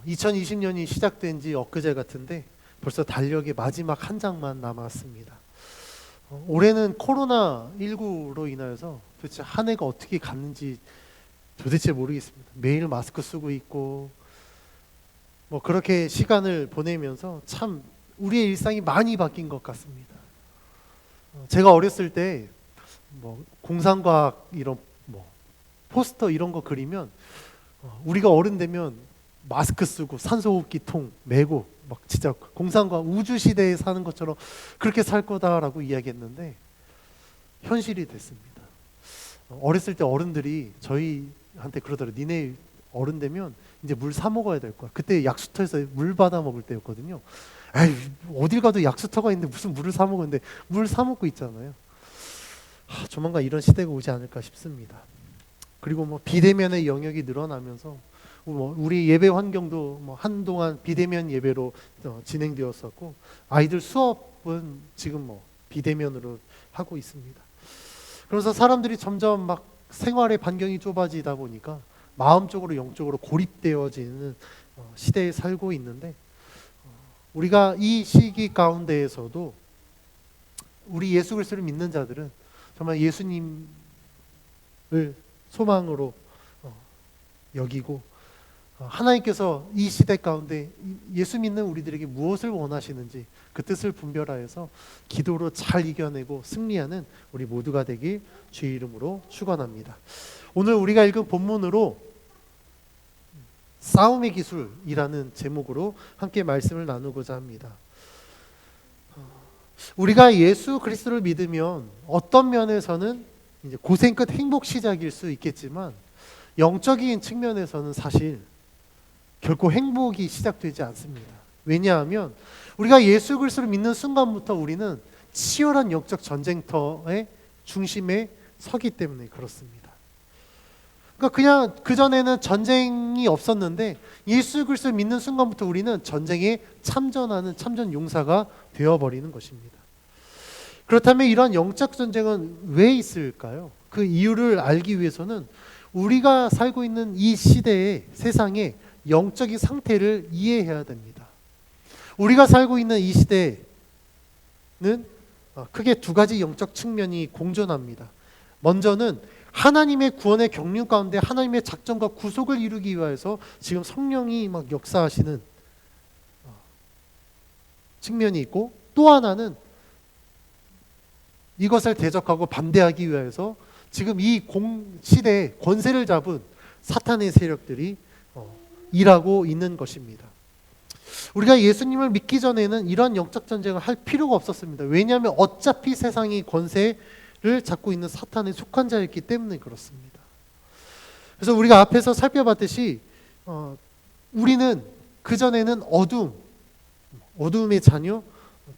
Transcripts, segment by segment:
2020년이 시작된 지 엊그제 같은데 벌써 달력의 마지막 한 장만 남았습니다. 올해는 코로나19로 인하여서 도대체 한 해가 어떻게 갔는지 도대체 모르겠습니다. 매일 마스크 쓰고 있고 그렇게 시간을 보내면서 참 우리의 일상이 많이 바뀐 것 같습니다. 제가 어렸을 때 공상과학 이런 포스터 이런 거 그리면 우리가 어른 되면 마스크 쓰고 산소호흡기통 메고 막 진짜 공상과학 우주 시대에 사는 것처럼 그렇게 살 거다라고 이야기했는데 현실이 됐습니다. 어렸을 때 어른들이 저희한테 그러더라고요. 니네 어른 되면 이제 물 사 먹어야 될 거야. 그때 약수터에서 물 받아 먹을 때였거든요. 에이, 어딜 가도 약수터가 있는데 무슨 물을 사 먹는데 물 사 먹고 있잖아요. 조만간 이런 시대가 오지 않을까 싶습니다. 그리고 비대면의 영역이 늘어나면서 우리 예배 환경도 한동안 비대면 예배로 진행되었었고 아이들 수업은 지금 비대면으로 하고 있습니다. 그래서 사람들이 점점 생활의 반경이 좁아지다 보니까 마음적으로 영적으로 고립되어지는 시대에 살고 있는데 우리가 이 시기 가운데에서도 우리 예수 그리스도를 믿는 자들은 정말 예수님을 소망으로 여기고 하나님께서 이 시대 가운데 예수 믿는 우리들에게 무엇을 원하시는지 그 뜻을 분별하여서 기도로 잘 이겨내고 승리하는 우리 모두가 되길 주의 이름으로 축원합니다. 오늘 우리가 읽은 본문으로 싸움의 기술이라는 제목으로 함께 말씀을 나누고자 합니다. 우리가 예수 그리스도를 믿으면 어떤 면에서는 이제 고생 끝 행복 시작일 수 있겠지만 영적인 측면에서는 사실 결코 행복이 시작되지 않습니다. 왜냐하면 우리가 예수 그리스도를 믿는 순간부터 우리는 치열한 영적 전쟁터의 중심에 서기 때문에 그렇습니다. 그러니까 그냥 그전에는 전쟁이 없었는데 예수 그리스도를 믿는 순간부터 우리는 전쟁에 참전하는 참전 용사가 되어버리는 것입니다. 그렇다면 이러한 영적 전쟁은 왜 있을까요? 그 이유를 알기 위해서는 우리가 살고 있는 이 시대의 세상의 영적인 상태를 이해해야 됩니다. 우리가 살고 있는 이 시대는 크게 두 가지 영적 측면이 공존합니다. 먼저는 하나님의 구원의 경륜 가운데 하나님의 작정과 구속을 이루기 위해서 지금 성령이 역사하시는 측면이 있고, 또 하나는 이것을 대적하고 반대하기 위해서 지금 이 시대에 권세를 잡은 사탄의 세력들이 일하고 있는 것입니다. 우리가 예수님을 믿기 전에는 이런 영적 전쟁을 할 필요가 없었습니다. 왜냐하면 어차피 세상이 권세를 잡고 있는 사탄에 속한 자였기 때문에 그렇습니다. 그래서 우리가 앞에서 살펴봤듯이 우리는 그전에는 어둠의 자녀,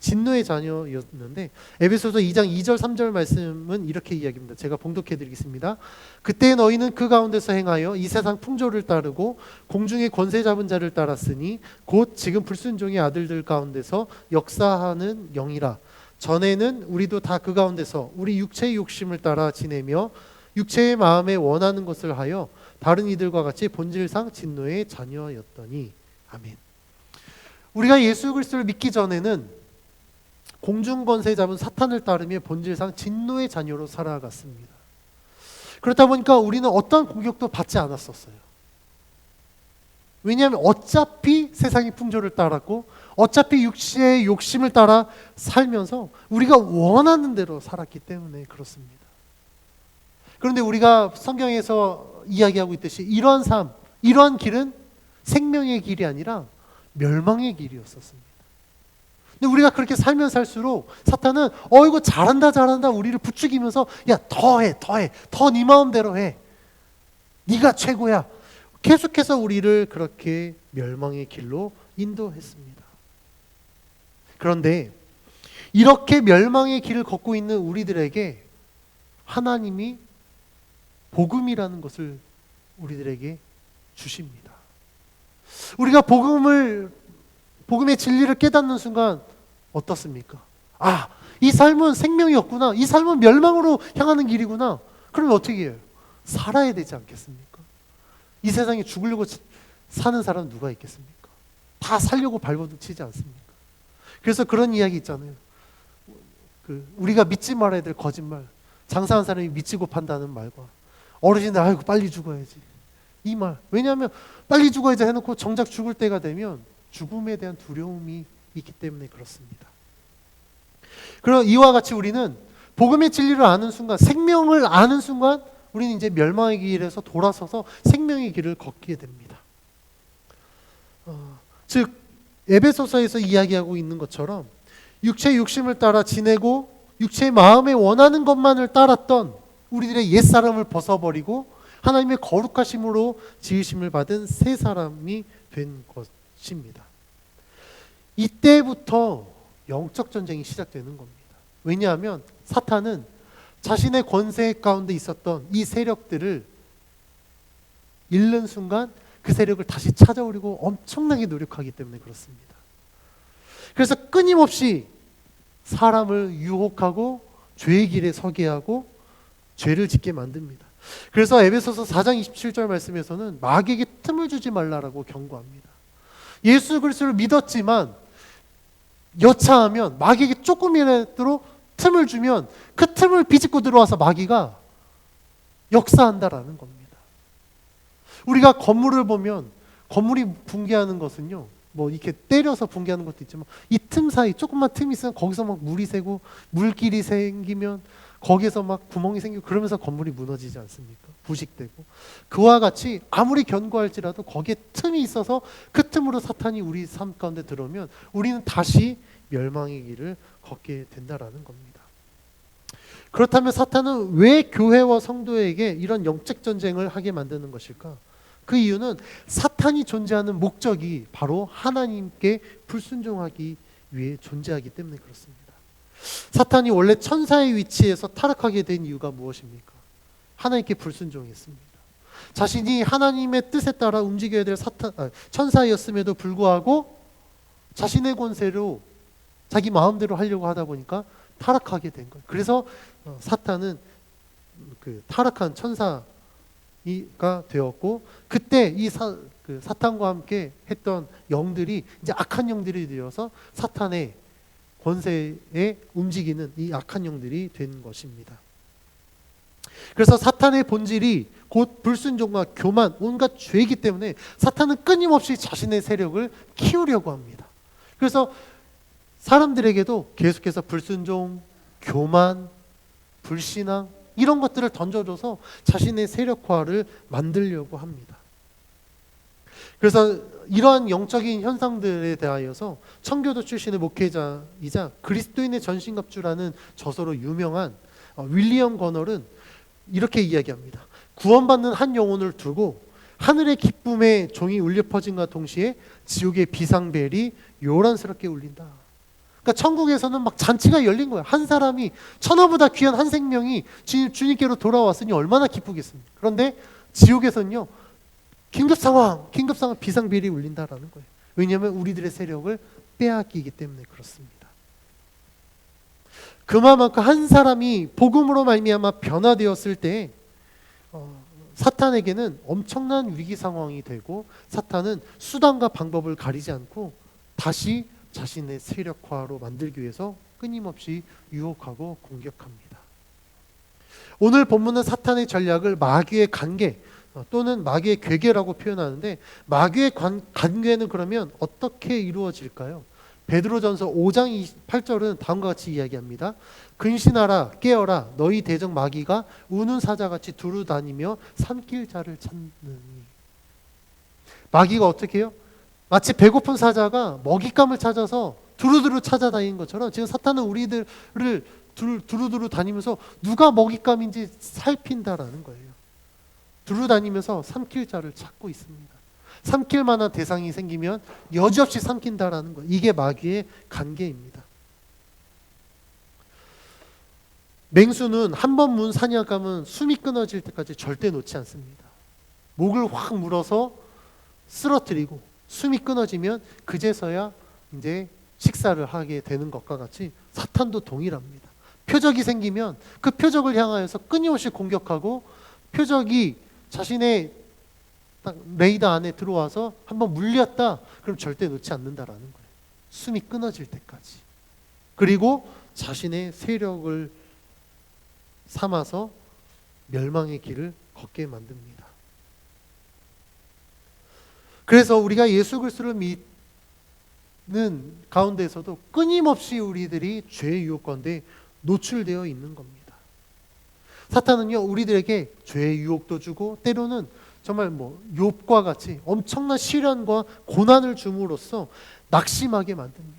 진노의 자녀였는데 에베소서 2장 2절 3절 말씀은 이렇게 이야기합니다. 제가 봉독해 드리겠습니다. 그때 너희는 그 가운데서 행하여 이 세상 풍조를 따르고 공중의 권세 잡은 자를 따랐으니 곧 지금 불순종의 아들들 가운데서 역사하는 영이라. 전에는 우리도 다 그 가운데서 우리 육체의 욕심을 따라 지내며 육체의 마음에 원하는 것을 하여 다른 이들과 같이 본질상 진노의 자녀였더니. 아멘. 우리가 예수 그리스도를 믿기 전에는 공중권세 잡은 사탄을 따르며 본질상 진노의 자녀로 살아갔습니다. 그렇다 보니까 우리는 어떤 공격도 받지 않았었어요. 왜냐하면 어차피 세상의 풍조를 따랐고 어차피 육체의 욕심을 따라 살면서 우리가 원하는 대로 살았기 때문에 그렇습니다. 그런데 우리가 성경에서 이야기하고 있듯이 이러한 삶, 이러한 길은 생명의 길이 아니라 멸망의 길이었었습니다. 근데 우리가 그렇게 살면 살수록 사탄은 이거 잘한다 우리를 부추기면서 야 더해 더 네 마음대로 해, 네가 최고야, 계속해서 우리를 그렇게 멸망의 길로 인도했습니다. 그런데 이렇게 멸망의 길을 걷고 있는 우리들에게 하나님이 복음이라는 것을 우리들에게 주십니다. 우리가 복음의 진리를 깨닫는 순간 어떻습니까? 이 삶은 생명이 없구나. 이 삶은 멸망으로 향하는 길이구나. 그러면 어떻게 해요? 살아야 되지 않겠습니까? 이 세상에 죽으려고 사는 사람은 누가 있겠습니까? 다 살려고 발버둥치지 않습니까? 그래서 그런 이야기 있잖아요. 우리가 믿지 말아야 될 거짓말, 장사한 사람이 믿지고 판다는 말과 어르신들 아이고 빨리 죽어야지 이 말. 왜냐하면 빨리 죽어야지 해놓고 정작 죽을 때가 되면 죽음에 대한 두려움이 있기 때문에 그렇습니다. 그럼 이와 같이 우리는 복음의 진리를 아는 순간, 생명을 아는 순간 우리는 이제 멸망의 길에서 돌아서서 생명의 길을 걷게 됩니다. 즉 에베소서에서 이야기하고 있는 것처럼 육체의 욕심을 따라 지내고 육체의 마음에 원하는 것만을 따랐던 우리들의 옛사람을 벗어버리고 하나님의 거룩하심으로 지으심을 받은 새 사람이 된 것입니다. 이때부터 영적 전쟁이 시작되는 겁니다. 왜냐하면 사탄은 자신의 권세 가운데 있었던 이 세력들을 잃는 순간 그 세력을 다시 찾아오려고 엄청나게 노력하기 때문에 그렇습니다. 그래서 끊임없이 사람을 유혹하고 죄의 길에 서게 하고 죄를 짓게 만듭니다. 그래서 에베소서 4장 27절 말씀에서는 마귀에게 틈을 주지 말라라고 경고합니다. 예수 그리스도를 믿었지만 여차하면 마귀에게 조금이라도 틈을 주면 그 틈을 비집고 들어와서 마귀가 역사한다라는 겁니다. 우리가 건물을 보면 건물이 붕괴하는 것은요, 뭐 이렇게 때려서 붕괴하는 것도 있지만 이 틈 사이 조금만 틈이 있으면 거기서 막 물이 새고 물길이 생기면 거기에서 막 구멍이 생기고 그러면서 건물이 무너지지 않습니까? 부식되고. 그와 같이 아무리 견고할지라도 거기에 틈이 있어서 그 틈으로 사탄이 우리 삶 가운데 들어오면 우리는 다시 멸망의 길을 걷게 된다라는 겁니다. 그렇다면 사탄은 왜 교회와 성도에게 이런 영적 전쟁을 하게 만드는 것일까? 그 이유는 사탄이 존재하는 목적이 바로 하나님께 불순종하기 위해 존재하기 때문에 그렇습니다. 사탄이 원래 천사의 위치에서 타락하게 된 이유가 무엇입니까? 하나님께 불순종했습니다. 자신이 하나님의 뜻에 따라 움직여야 될 천사였음에도 불구하고 자신의 권세로 자기 마음대로 하려고 하다 보니까 타락하게 된 거예요. 그래서 사탄은 그 타락한 천사가 되었고, 그때 이 사탄과 함께 했던 영들이 이제 악한 영들이 되어서 사탄의 권세에 움직이는 이 악한 영들이 된 것입니다. 그래서 사탄의 본질이 곧 불순종과 교만, 온갖 죄이기 때문에 사탄은 끊임없이 자신의 세력을 키우려고 합니다. 그래서 사람들에게도 계속해서 불순종, 교만, 불신앙 이런 것들을 던져줘서 자신의 세력화를 만들려고 합니다. 그래서 이러한 영적인 현상들에 대하여서 청교도 출신의 목회자이자 그리스도인의 전신갑주라는 저서로 유명한 윌리엄 거널은 이렇게 이야기합니다. 구원받는 한 영혼을 두고 하늘의 기쁨의 종이 울려 퍼진과 동시에 지옥의 비상벨이 요란스럽게 울린다. 그러니까 천국에서는 막 잔치가 열린 거예요. 한 사람이 천하보다 귀한 한 생명이 주님께로 돌아왔으니 얼마나 기쁘겠습니까? 그런데 지옥에서는요, 긴급 상황 비상벨이 울린다라는 거예요. 왜냐하면 우리들의 세력을 빼앗기기 때문에 그렇습니다. 그만큼 한 사람이 복음으로 말미암아 변화되었을 때 사탄에게는 엄청난 위기 상황이 되고, 사탄은 수단과 방법을 가리지 않고 다시 자신의 세력화로 만들기 위해서 끊임없이 유혹하고 공격합니다. 오늘 본문은 사탄의 전략을 마귀의 관계 또는 마귀의 괴계라고 표현하는데, 마귀의 관계는 그러면 어떻게 이루어질까요? 베드로전서 5장 28절은 다음과 같이 이야기합니다. 근신하라 깨어라 너희 대적 마귀가 우는 사자같이 두루 다니며 삼킬 자를 찾느니. 마귀가 어떻게 해요? 마치 배고픈 사자가 먹잇감을 찾아서 두루두루 찾아다니는 것처럼 지금 사탄은 우리들을 두루두루 다니면서 누가 먹잇감인지 살핀다라는 거예요. 두루 다니면서 삼킬 자를 찾고 있습니다. 삼킬 만한 대상이 생기면 여지없이 삼킨다라는 거예요. 이게 마귀의 관계입니다. 맹수는 한 번 문 사냥감은 숨이 끊어질 때까지 절대 놓지 않습니다. 목을 확 물어서 쓰러뜨리고 숨이 끊어지면 그제서야 이제 식사를 하게 되는 것과 같이 사탄도 동일합니다. 표적이 생기면 그 표적을 향하여서 끊임없이 공격하고, 표적이 자신의 딱 레이더 안에 들어와서 한번 물렸다, 그럼 절대 놓지 않는다라는 거예요. 숨이 끊어질 때까지. 그리고 자신의 세력을 삼아서 멸망의 길을 걷게 만듭니다. 그래서 우리가 예수 그리스도를 믿는 가운데서도 끊임없이 우리들이 죄의 유혹 가운데 노출되어 있는 겁니다. 사탄은요, 우리들에게 죄의 유혹도 주고 때로는 정말 욥과 같이 엄청난 시련과 고난을 줌으로써 낙심하게 만듭니다.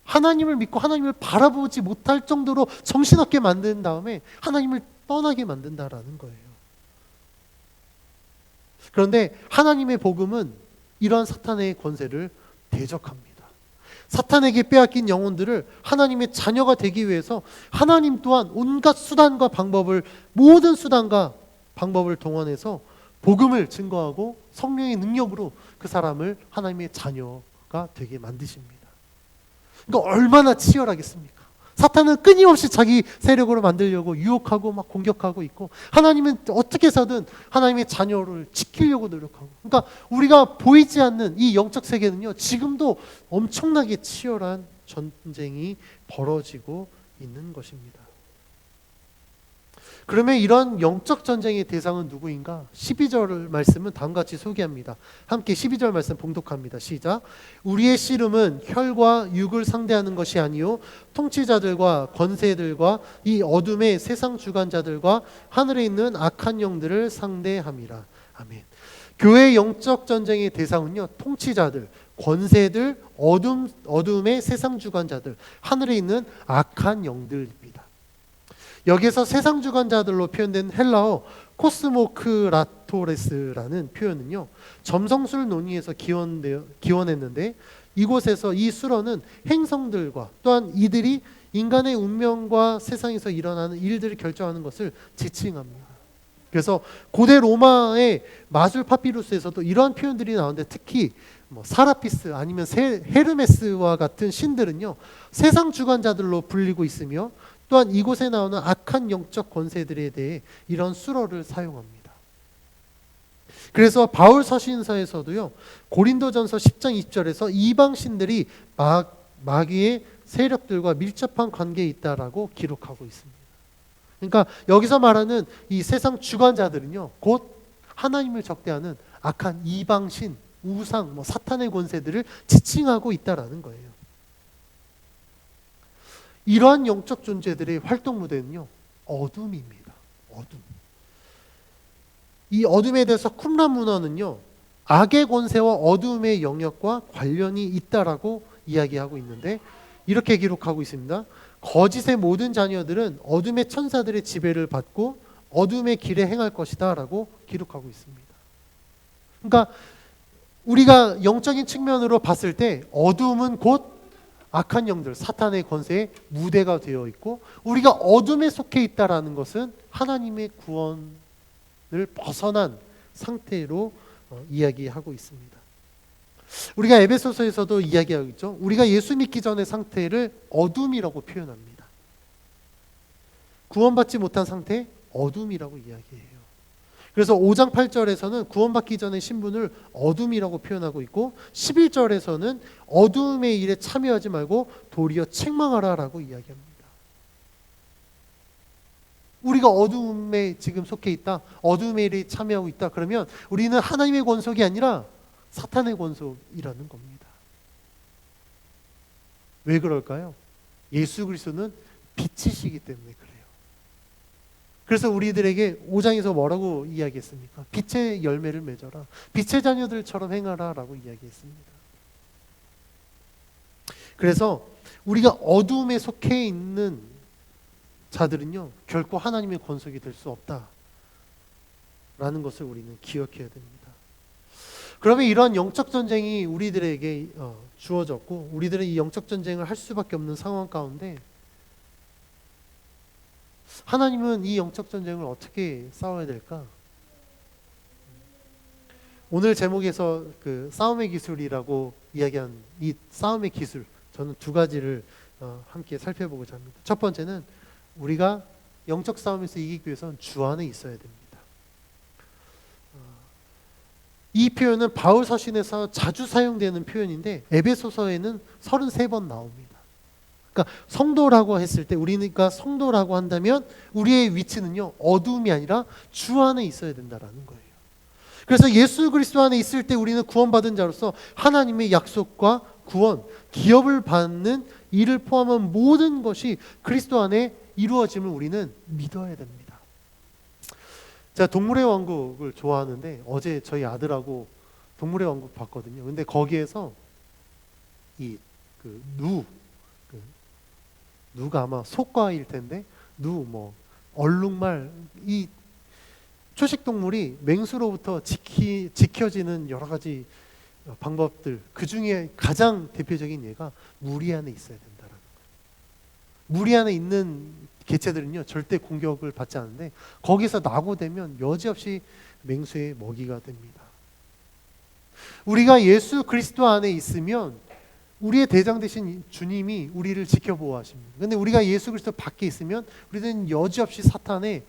하나님을 믿고 하나님을 바라보지 못할 정도로 정신없게 만든 다음에 하나님을 떠나게 만든다라는 거예요. 그런데 하나님의 복음은 이러한 사탄의 권세를 대적합니다. 사탄에게 빼앗긴 영혼들을 하나님의 자녀가 되기 위해서 하나님 또한 온갖 수단과 방법을, 모든 수단과 방법을 동원해서 복음을 증거하고 성령의 능력으로 그 사람을 하나님의 자녀가 되게 만드십니다. 그러니까 얼마나 치열하겠습니까? 사탄은 끊임없이 자기 세력으로 만들려고 유혹하고 막 공격하고 있고, 하나님은 어떻게 해서든 하나님의 자녀를 지키려고 노력하고. 그러니까 우리가 보이지 않는 이 영적 세계는요, 지금도 엄청나게 치열한 전쟁이 벌어지고 있는 것입니다. 그러면 이런 영적 전쟁의 대상은 누구인가? 12절 말씀은 다음과 같이 소개합니다. 함께 12절 말씀 봉독합니다. 시작. 우리의 씨름은 혈과 육을 상대하는 것이 아니요 통치자들과 권세들과 이 어둠의 세상 주관자들과 하늘에 있는 악한 영들을 상대함이라. 아멘. 교회의 영적 전쟁의 대상은요, 통치자들, 권세들, 어둠의 세상 주관자들, 하늘에 있는 악한 영들입니다. 여기서 세상 주관자들로 표현된 헬라어 코스모크라토레스라는 표현은요, 점성술 논의에서 기원했는데, 이곳에서 이 수로는 행성들과 또한 이들이 인간의 운명과 세상에서 일어나는 일들을 결정하는 것을 지칭합니다. 그래서 고대 로마의 마술 파피루스에서도 이러한 표현들이 나오는데, 특히 사라피스 아니면 헤르메스와 같은 신들은요, 세상 주관자들로 불리고 있으며, 또한 이곳에 나오는 악한 영적 권세들에 대해 이런 수로를 사용합니다. 그래서 바울 서신서에서도요, 고린도전서 10장 20절에서 이방 신들이 마귀의 세력들과 밀접한 관계에 있다라고 기록하고 있습니다. 그러니까 여기서 말하는 이 세상 주관자들은요, 곧 하나님을 적대하는 악한 이방 신, 우상, 사탄의 권세들을 지칭하고 있다라는 거예요. 이러한 영적 존재들의 활동 무대는요, 어둠입니다. 어둠. 이 어둠에 대해서 쿰란 문헌은요, 악의 권세와 어둠의 영역과 관련이 있다라고 이야기하고 있는데, 이렇게 기록하고 있습니다. 거짓의 모든 자녀들은 어둠의 천사들의 지배를 받고 어둠의 길에 행할 것이다 라고 기록하고 있습니다. 그러니까 우리가 영적인 측면으로 봤을 때 어둠은 곧 악한 영들, 사탄의 권세의 무대가 되어 있고, 우리가 어둠에 속해 있다라는 것은 하나님의 구원을 벗어난 상태로 이야기하고 있습니다. 우리가 에베소서에서도 이야기하고 있죠. 우리가 예수 믿기 전의 상태를 어둠이라고 표현합니다. 구원받지 못한 상태, 어둠이라고 이야기해요. 그래서 5장 8절에서는 구원받기 전의 신분을 어둠이라고 표현하고 있고, 11절에서는 어둠의 일에 참여하지 말고 도리어 책망하라라고 이야기합니다. 우리가 어둠에 지금 속해 있다, 어둠의 일에 참여하고 있다, 그러면 우리는 하나님의 권속이 아니라 사탄의 권속이라는 겁니다. 왜 그럴까요? 예수 그리스도는 빛이시기 때문에 그래요. 그래서 우리들에게 5장에서 뭐라고 이야기했습니까? 빛의 열매를 맺어라, 빛의 자녀들처럼 행하라 라고 이야기했습니다. 그래서 우리가 어둠에 속해 있는 자들은요, 결코 하나님의 권속이 될 수 없다 라는 것을 우리는 기억해야 됩니다. 그러면 이런 영적 전쟁이 우리들에게 주어졌고, 우리들은 이 영적 전쟁을 할 수밖에 없는 상황 가운데, 하나님은 이 영적 전쟁을 어떻게 싸워야 될까? 오늘 제목에서 그 싸움의 기술이라고 이야기한 이 싸움의 기술, 저는 두 가지를 함께 살펴보고자 합니다. 첫 번째는 우리가 영적 싸움에서 이기기 위해서는 주 안에 있어야 됩니다. 이 표현은 바울 서신에서 자주 사용되는 표현인데 에베소서에는 33번 나옵니다. 그러니까 성도라고 했을 때, 우리가 성도라고 한다면 우리의 위치는요, 어둠이 아니라 주 안에 있어야 된다라는 거예요. 그래서 예수 그리스도 안에 있을 때 우리는 구원받은 자로서 하나님의 약속과 구원, 기업을 받는 이를 포함한 모든 것이 그리스도 안에 이루어짐을 우리는 믿어야 됩니다. 제가 동물의 왕국을 좋아하는데 어제 저희 아들하고 동물의 왕국 봤거든요. 근데 거기에서 누가 아마 소과일 텐데 얼룩말, 이 초식 동물이 맹수로부터 지켜지는 여러 가지 방법들, 그 중에 가장 대표적인 예가 무리 안에 있어야 된다라는 거예요. 무리 안에 있는 개체들은요 절대 공격을 받지 않는데 거기서 낙오되면 여지없이 맹수의 먹이가 됩니다. 우리가 예수 그리스도 안에 있으면 우리의 대장 되신 주님이 우리를 지켜보호하십니다. 그런데 우리가 예수 그리스도 밖에 있으면 우리는 여지없이 사탄의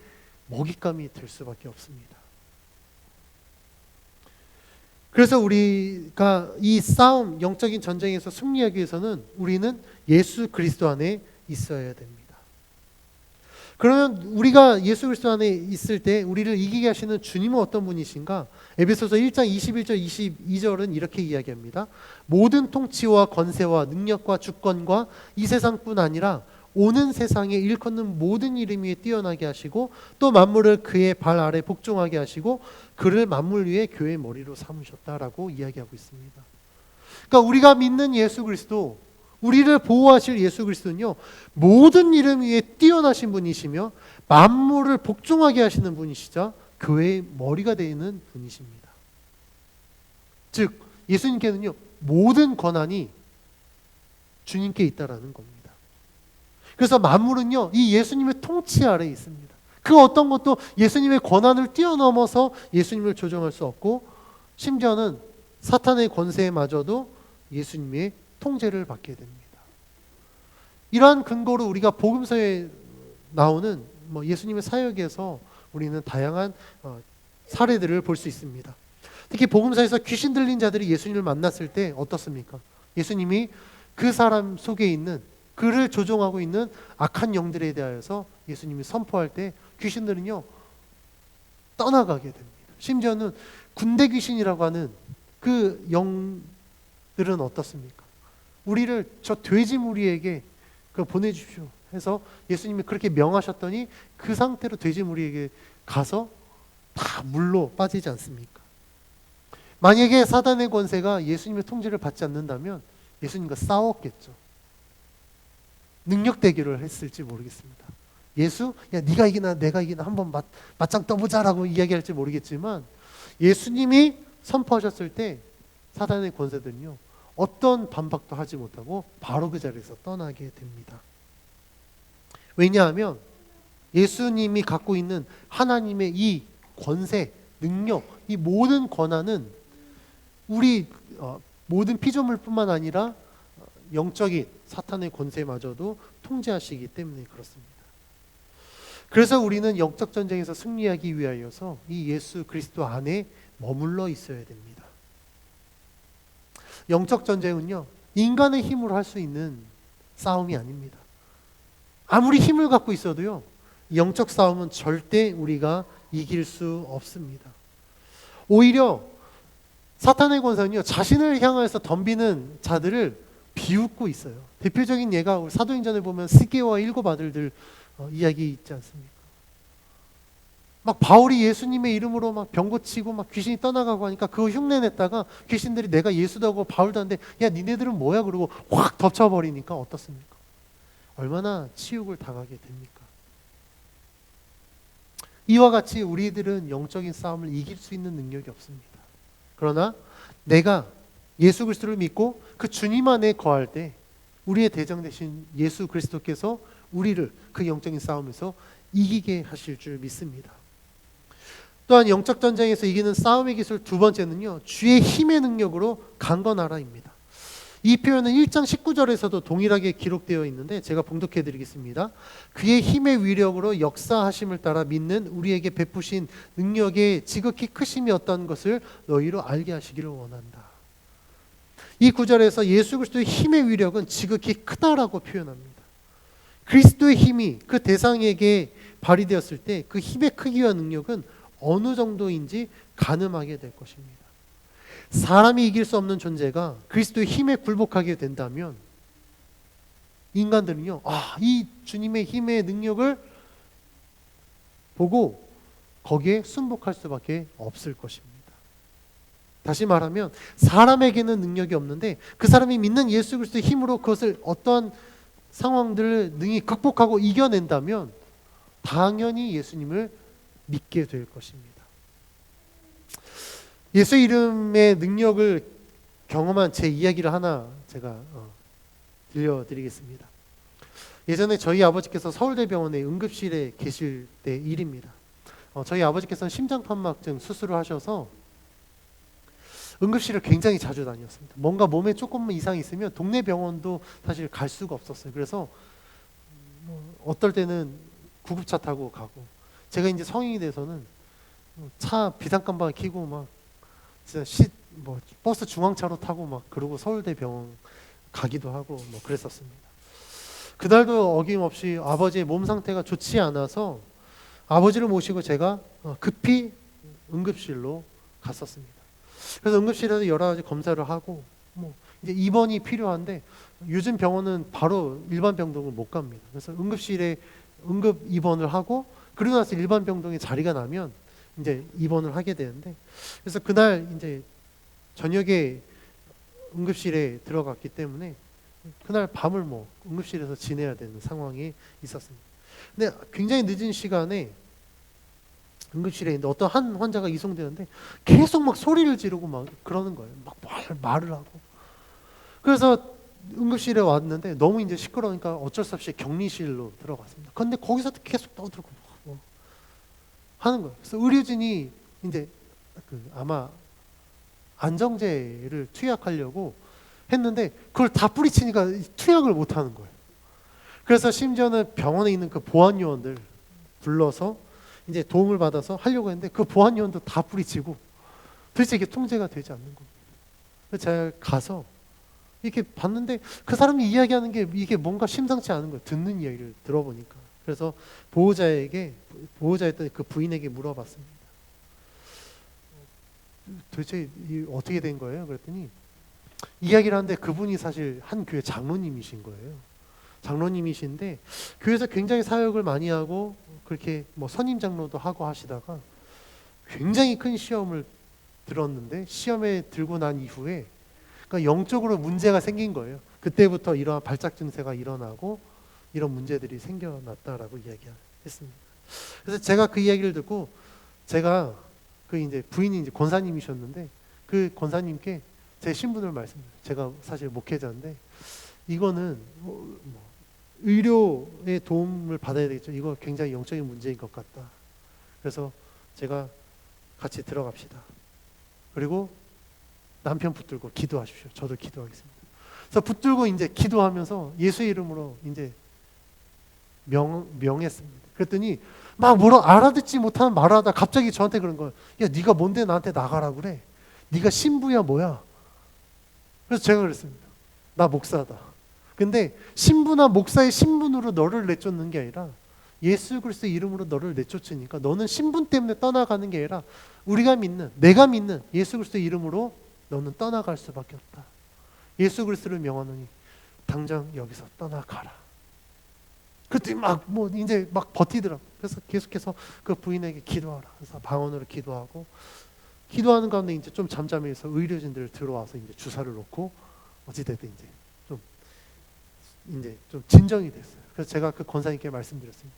먹잇감이 될 수밖에 없습니다. 그래서 우리가 이 싸움, 영적인 전쟁에서 승리하기 위해서는 우리는 예수 그리스도 안에 있어야 됩니다. 그러면 우리가 예수 그리스도 안에 있을 때 우리를 이기게 하시는 주님은 어떤 분이신가? 에베소서 1장 21절 22절은 이렇게 이야기합니다. 모든 통치와 권세와 능력과 주권과 이 세상뿐 아니라 오는 세상에 일컫는 모든 이름 위에 뛰어나게 하시고 또 만물을 그의 발 아래 복종하게 하시고 그를 만물 위에 교회의 머리로 삼으셨다라고 이야기하고 있습니다. 그러니까 우리가 믿는 예수 그리스도, 우리를 보호하실 예수 그리스도는요, 모든 이름 위에 뛰어나신 분이시며 만물을 복종하게 하시는 분이시자 교회의 머리가 되는 분이십니다. 즉 예수님께는요 모든 권한이 주님께 있다라는 겁니다. 그래서 만물은요 이 예수님의 통치 아래에 있습니다. 그 어떤 것도 예수님의 권한을 뛰어넘어서 예수님을 조정할 수 없고, 심지어는 사탄의 권세마저도 예수님의 통제를 받게 됩니다. 이러한 근거로 우리가 복음서에 나오는 예수님의 사역에서 우리는 다양한 사례들을 볼 수 있습니다. 특히 복음서에서 귀신 들린 자들이 예수님을 만났을 때 어떻습니까? 예수님이 그 사람 속에 있는, 그를 조종하고 있는 악한 영들에 대하여서 예수님이 선포할 때 귀신들은요 떠나가게 됩니다. 심지어는 군대 귀신이라고 하는 그 영들은 어떻습니까? 우리를 저 돼지 무리에게 보내주십시오 해서 예수님이 그렇게 명하셨더니 그 상태로 돼지 무리에게 가서 다 물로 빠지지 않습니까? 만약에 사단의 권세가 예수님의 통제를 받지 않는다면 예수님과 싸웠겠죠. 능력 대결을 했을지 모르겠습니다. 예수, 야 네가 이기나 내가 이기나 한번 맞짱 떠보자라고 이야기할지 모르겠지만 예수님이 선포하셨을 때 사단의 권세들은요 어떤 반박도 하지 못하고 바로 그 자리에서 떠나게 됩니다. 왜냐하면 예수님이 갖고 있는 하나님의 이 권세, 능력, 이 모든 권한은 우리 모든 피조물뿐만 아니라 영적인 사탄의 권세마저도 통제하시기 때문에 그렇습니다. 그래서 우리는 영적 전쟁에서 승리하기 위하여서 이 예수 그리스도 안에 머물러 있어야 됩니다. 영적 전쟁은요 인간의 힘으로 할 수 있는 싸움이 아닙니다. 아무리 힘을 갖고 있어도요 영적 싸움은 절대 우리가 이길 수 없습니다. 오히려 사탄의 권세는요 자신을 향해서 덤비는 자들을 비웃고 있어요. 대표적인 예가 우리 사도행전에 보면 스게와 일곱 아들들 이야기 있지 않습니까? 막 바울이 예수님의 이름으로 막 병 고치고 막 귀신이 떠나가고 하니까 그거 흉내냈다가 귀신들이 내가 예수도 하고 바울도 하는데 야 니네들은 뭐야 그러고 확 덮쳐버리니까 어떻습니까? 얼마나 치욕을 당하게 됩니까? 이와 같이 우리들은 영적인 싸움을 이길 수 있는 능력이 없습니다. 그러나 내가 예수 그리스도를 믿고 그 주님 안에 거할 때 우리의 대장 되신 예수 그리스도께서 우리를 그 영적인 싸움에서 이기게 하실 줄 믿습니다. 또한 영적 전쟁에서 이기는 싸움의 기술 두 번째는요 주의 힘의 능력으로 강건하라입니다. 이 표현은 1장 19절에서도 동일하게 기록되어 있는데 제가 봉독해 드리겠습니다. 그의 힘의 위력으로 역사하심을 따라 믿는 우리에게 베푸신 능력의 지극히 크심이 어떤 것을 너희로 알게 하시기를 원한다. 이 구절에서 예수 그리스도의 힘의 위력은 지극히 크다라고 표현합니다. 그리스도의 힘이 그 대상에게 발휘되었을 때 그 힘의 크기와 능력은 어느 정도인지 가늠하게 될 것입니다. 사람이 이길 수 없는 존재가 그리스도의 힘에 굴복하게 된다면 인간들은요, 이 주님의 힘의 능력을 보고 거기에 순복할 수밖에 없을 것입니다. 다시 말하면 사람에게는 능력이 없는데 그 사람이 믿는 예수 그리스도의 힘으로 그것을 어떠한 상황들을 능히 극복하고 이겨낸다면 당연히 예수님을 믿게 될 것입니다. 예수 이름의 능력을 경험한 제 이야기를 하나 제가 들려드리겠습니다. 예전에 저희 아버지께서 서울대병원의 응급실에 계실 때 일입니다. 저희 아버지께서는 심장판막증 수술을 하셔서 응급실을 굉장히 자주 다녔습니다. 뭔가 몸에 조금만 이상이 있으면 동네 병원도 사실 갈 수가 없었어요. 그래서 어떨 때는 구급차 타고 가고, 제가 이제 성인이 돼서는 차 비상깜방을 켜고 막 진짜 버스 중앙차로 타고 막 그러고 서울대 병원 가기도 하고 뭐 그랬었습니다. 그날도 어김없이 아버지의 몸 상태가 좋지 않아서 아버지를 모시고 제가 급히 응급실로 갔었습니다. 그래서 응급실에서 여러 가지 검사를 하고 이제 입원이 필요한데 요즘 병원은 바로 일반 병동을 못 갑니다. 그래서 응급실에 응급 입원을 하고 그러고 나서 일반 병동에 자리가 나면 이제 입원을 하게 되는데, 그래서 그날 이제 저녁에 응급실에 들어갔기 때문에 그날 밤을 응급실에서 지내야 되는 상황이 있었습니다. 근데 굉장히 늦은 시간에 응급실에 있는데 어떤 한 환자가 이송되는데 계속 막 소리를 지르고 막 그러는 거예요. 막 말을 하고. 그래서 응급실에 왔는데 너무 이제 시끄러우니까 어쩔 수 없이 격리실로 들어갔습니다. 근데 거기서도 계속 떠들고 하는 거예요. 그래서 의료진이 이제 아마 안정제를 투약하려고 했는데 그걸 다 뿌리치니까 투약을 못 하는 거예요. 그래서 심지어는 병원에 있는 그 보안 요원들 불러서 이제 도움을 받아서 하려고 했는데 그 보안 요원도 다 뿌리치고 도대체 이게 통제가 되지 않는 겁니다. 그래서 제가 가서 이렇게 봤는데 그 사람이 이야기하는 게 이게 뭔가 심상치 않은 거예요. 듣는 이야기를 들어보니까. 그래서 보호자였던 그 부인에게 물어봤습니다. 도대체 어떻게 된 거예요? 그랬더니 이야기를 하는데 그분이 사실 한 교회 장로님이신 거예요. 장로님이신데 교회에서 굉장히 사역을 많이 하고 그렇게 선임 장로도 하고 하시다가 굉장히 큰 시험을 들었는데 시험에 들고 난 이후에 그러니까 영적으로 문제가 생긴 거예요. 그때부터 이러한 발작 증세가 일어나고 이런 문제들이 생겨났다라고 이야기했습니다. 그래서 제가 그 이야기를 듣고 제가 그 이제 부인이 이제 권사님이셨는데 그 권사님께 제 신분을 말씀드려요. 제가 사실 목회자인데 이거는 의료의 도움을 받아야 되겠죠. 이거 굉장히 영적인 문제인 것 같다. 그래서 제가 같이 들어갑시다. 그리고 남편 붙들고 기도하십시오. 저도 기도하겠습니다. 그래서 붙들고 이제 기도하면서 예수의 이름으로 이제 명했습니다. 그랬더니 막 뭐라 알아듣지 못하는 말을 하다 갑자기 저한테 그런 거예요. 야, 네가 뭔데 나한테 나가라 그래? 네가 신부야 뭐야? 그래서 제가 그랬습니다. 나 목사다. 근데 신부나 목사의 신분으로 너를 내쫓는 게 아니라 예수 그리스도의 이름으로 너를 내쫓으니까 너는 신분 때문에 떠나가는 게 아니라 내가 믿는 예수 그리스도의 이름으로 너는 떠나갈 수밖에 없다. 예수 그리스도를 명하노니 당장 여기서 떠나가라. 그때 이제 버티더라고. 그래서 계속해서 그 부인에게 기도하라. 그래서 방언으로 기도하고 기도하는 가운데 이제 좀 잠잠해서 의료진들 들어와서 이제 주사를 놓고 어찌됐든 이제 좀 진정이 됐어요. 그래서 제가 그 권사님께 말씀드렸습니다.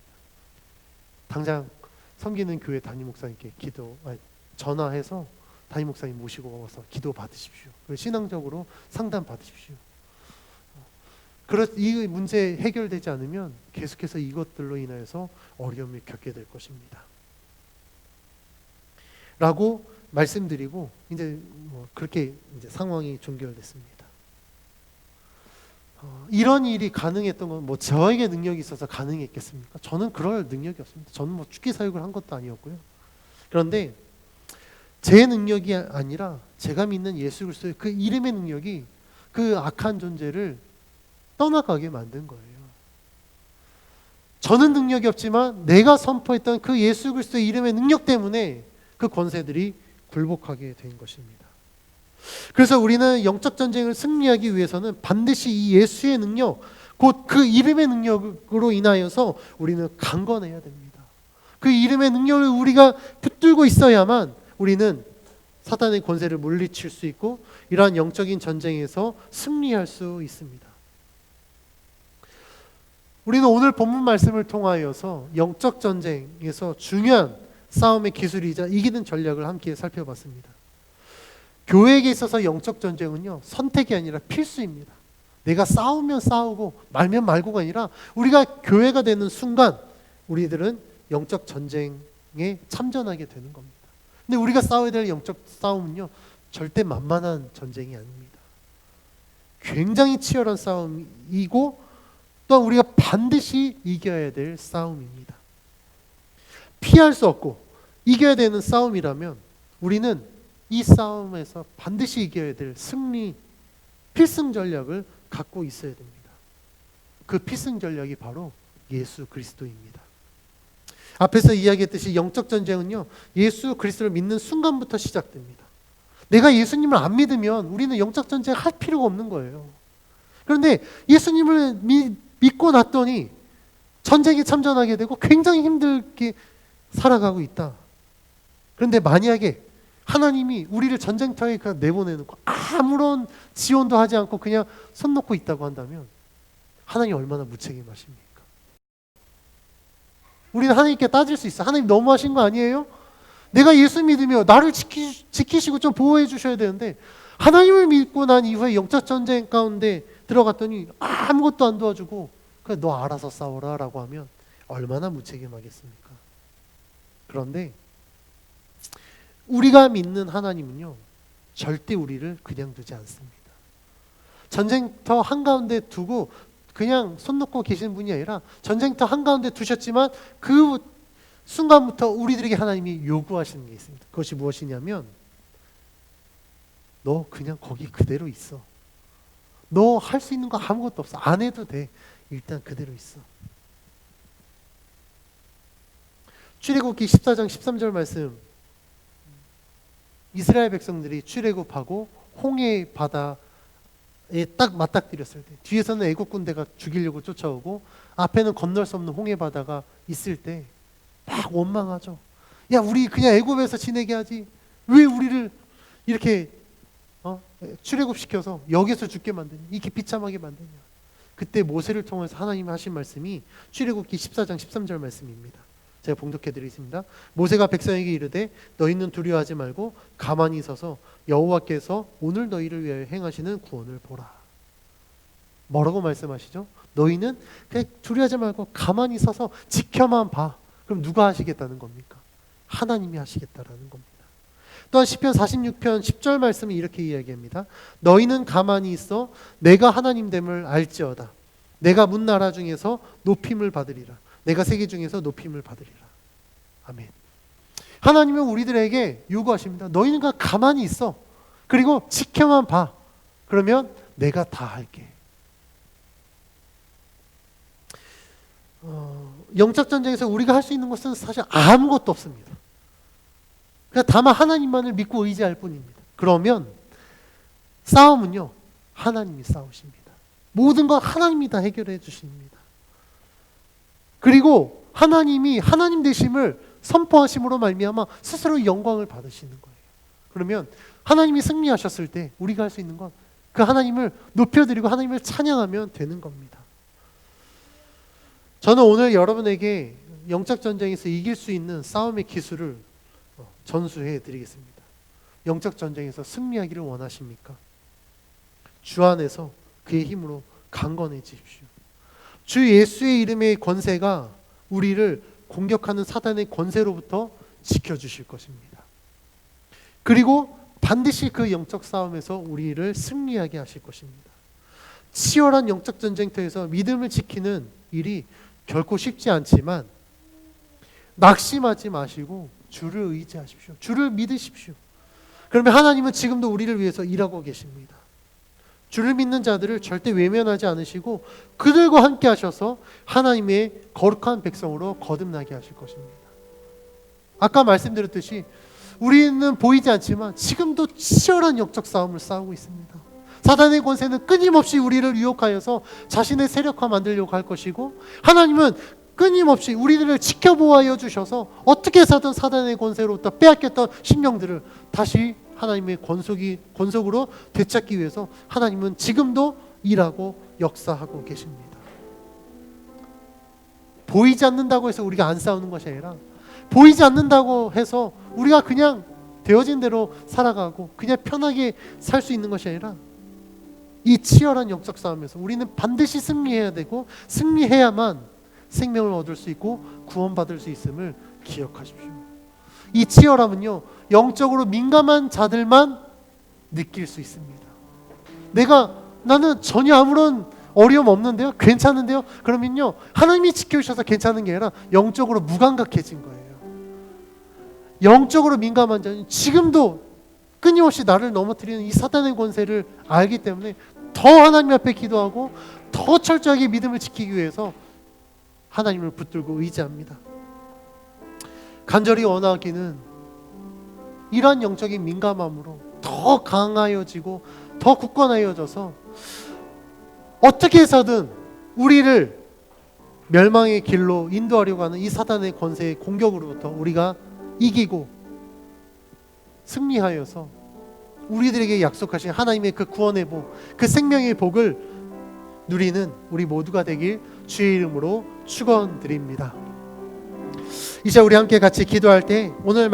당장 섬기는 교회 담임 목사님께 전화해서 담임 목사님 모시고 와서 기도 받으십시오. 그리고 신앙적으로 상담 받으십시오. 이 문제 해결되지 않으면 계속해서 이것들로 인하여서 어려움을 겪게 될 것입니다. 라고 말씀드리고 이제 그렇게 이제 상황이 종결됐습니다. 이런 일이 가능했던 건 뭐 저에게 능력이 있어서 가능했겠습니까? 저는 그럴 능력이 없습니다. 저는 뭐 죽기 사육을 한 것도 아니었고요. 그런데 제 능력이 아니라 제가 믿는 예수 그리스도의 그 이름의 능력이 그 악한 존재를 떠나가게 만든 거예요. 저는 능력이 없지만 내가 선포했던 그 예수 그리스도의 이름의 능력 때문에 그 권세들이 굴복하게 된 것입니다. 그래서 우리는 영적 전쟁을 승리하기 위해서는 반드시 이 예수의 능력, 곧 그 이름의 능력으로 인하여서 우리는 강건해야 됩니다. 그 이름의 능력을 우리가 붙들고 있어야만 우리는 사탄의 권세를 물리칠 수 있고 이러한 영적인 전쟁에서 승리할 수 있습니다. 우리는 오늘 본문 말씀을 통하여서 영적 전쟁에서 중요한 싸움의 기술이자 이기는 전략을 함께 살펴봤습니다. 교회에게 있어서 영적 전쟁은요, 선택이 아니라 필수입니다. 내가 싸우면 싸우고 말면 말고가 아니라 우리가 교회가 되는 순간 우리들은 영적 전쟁에 참전하게 되는 겁니다. 근데 우리가 싸워야 될 영적 싸움은요, 절대 만만한 전쟁이 아닙니다. 굉장히 치열한 싸움이고 또한 우리가 반드시 이겨야 될 싸움입니다. 피할 수 없고 이겨야 되는 싸움이라면 우리는 이 싸움에서 반드시 이겨야 될 승리 필승 전략을 갖고 있어야 됩니다. 그 필승 전략이 바로 예수 그리스도입니다. 앞에서 이야기했듯이 영적 전쟁은요, 예수 그리스도를 믿는 순간부터 시작됩니다. 내가 예수님을 안 믿으면 우리는 영적 전쟁 할 필요가 없는 거예요. 그런데 예수님을 믿고 났더니 전쟁에 참전하게 되고 굉장히 힘들게 살아가고 있다. 그런데 만약에 하나님이 우리를 전쟁터에 내보내놓고 아무런 지원도 하지 않고 그냥 손 놓고 있다고 한다면 하나님 얼마나 무책임하십니까? 우리는 하나님께 따질 수 있어. 하나님 너무하신 거 아니에요? 내가 예수 믿으며 나를 지키시고 좀 보호해 주셔야 되는데 하나님을 믿고 난 이후에 영적 전쟁 가운데 들어갔더니 아무것도 안 도와주고 그냥 너 알아서 싸워라 라고 하면 얼마나 무책임하겠습니까? 그런데 우리가 믿는 하나님은요, 절대 우리를 그냥 두지 않습니다. 전쟁터 한가운데 두고 그냥 손 놓고 계시는 분이 아니라 전쟁터 한가운데 두셨지만 그 순간부터 우리들에게 하나님이 요구하시는 게 있습니다. 그것이 무엇이냐면 너 그냥 거기 그대로 있어. 너 할 수 있는 거 아무것도 없어. 안 해도 돼. 일단 그대로 있어. 출애굽기 14장 13절 말씀, 이스라엘 백성들이 출애굽하고 홍해 바다에 딱 맞닥뜨렸을 때 뒤에서는 애국 군대가 죽이려고 쫓아오고 앞에는 건널 수 없는 홍해 바다가 있을 때 막 원망하죠. 야, 우리 그냥 애굽에서 지내게 하지 왜 우리를 이렇게 출애굽시켜서 여기서 죽게 만드냐, 이렇게 비참하게 만드냐. 그때 모세를 통해서 하나님이 하신 말씀이 출애굽기 14장 13절 말씀입니다. 제가 봉독해 드리겠습니다. 모세가 백성에게 이르되 너희는 두려워하지 말고 가만히 서서 여호와께서 오늘 너희를 위하여 행하시는 구원을 보라. 뭐라고 말씀하시죠? 너희는 그냥 두려워하지 말고 가만히 서서 지켜만 봐. 그럼 누가 하시겠다는 겁니까? 하나님이 하시겠다라는 겁니다. 또한 시편 46편 10절 말씀이 이렇게 이야기합니다. 너희는 가만히 있어 내가 하나님됨을 알지어다. 내가 문 나라 중에서 높임을 받으리라. 내가 세계 중에서 높임을 받으리라. 아멘. 하나님은 우리들에게 요구하십니다. 너희는 그냥 가만히 있어. 그리고 지켜만 봐. 그러면 내가 다 할게. 영적 전쟁에서 우리가 할 수 있는 것은 사실 아무것도 없습니다. 그냥 다만 하나님만을 믿고 의지할 뿐입니다. 그러면 싸움은요, 하나님이 싸우십니다. 모든 건 하나님이 다 해결해 주십니다. 그리고 하나님이 하나님 되심을 선포하심으로 말미암아 스스로 영광을 받으시는 거예요. 그러면 하나님이 승리하셨을 때 우리가 할 수 있는 건 그 하나님을 높여드리고 하나님을 찬양하면 되는 겁니다. 저는 오늘 여러분에게 영적 전쟁에서 이길 수 있는 싸움의 기술을 전수해 드리겠습니다. 영적 전쟁에서 승리하기를 원하십니까? 주 안에서 그의 힘으로 강건해지십시오. 주 예수의 이름의 권세가 우리를 공격하는 사단의 권세로부터 지켜주실 것입니다. 그리고 반드시 그 영적 싸움에서 우리를 승리하게 하실 것입니다. 치열한 영적 전쟁터에서 믿음을 지키는 일이 결코 쉽지 않지만 낙심하지 마시고 주를 의지하십시오. 주를 믿으십시오. 그러면 하나님은 지금도 우리를 위해서 일하고 계십니다. 주를 믿는 자들을 절대 외면하지 않으시고 그들과 함께 하셔서 하나님의 거룩한 백성으로 거듭나게 하실 것입니다. 아까 말씀드렸듯이 우리는 보이지 않지만 지금도 치열한 영적 싸움을 싸우고 있습니다. 사단의 권세는 끊임없이 우리를 유혹하여서 자신의 세력화 만들려고 할 것이고, 하나님은 끊임없이 우리들을 지켜보아여 주셔서 어떻게 해서든 사단의 권세로부터 빼앗겼던 심령들을 다시 하나님의 권속으로 되찾기 위해서 하나님은 지금도 일하고 역사하고 계십니다. 보이지 않는다고 해서 우리가 안 싸우는 것이 아니라, 보이지 않는다고 해서 우리가 그냥 되어진 대로 살아가고 그냥 편하게 살 수 있는 것이 아니라, 이 치열한 영적 싸움에서 우리는 반드시 승리해야 되고 승리해야만 생명을 얻을 수 있고 구원받을 수 있음을 기억하십시오. 이 치열함은요, 영적으로 민감한 자들만 느낄 수 있습니다. 나는 전혀 아무런 어려움 없는데요? 괜찮은데요? 그러면요, 하나님이 지켜주셔서 괜찮은 게 아니라 영적으로 무감각해진 거예요. 영적으로 민감한 자는 지금도 끊임없이 나를 넘어뜨리는 이 사단의 권세를 알기 때문에 더 하나님 앞에 기도하고 더 철저하게 믿음을 지키기 위해서 하나님을 붙들고 의지합니다. 간절히 원하기는 이러한 영적인 민감함으로 더 강하여지고 더 굳건하여져서 어떻게 해서든 우리를 멸망의 길로 인도하려고 하는 이 사단의 권세의 공격으로부터 우리가 이기고 승리하여서 우리들에게 약속하신 하나님의 그 구원의 복, 그 생명의 복을 누리는 우리 모두가 되길 주의 이름으로 축원드립니다. 이제 우리 함께 같이 기도할 때 오늘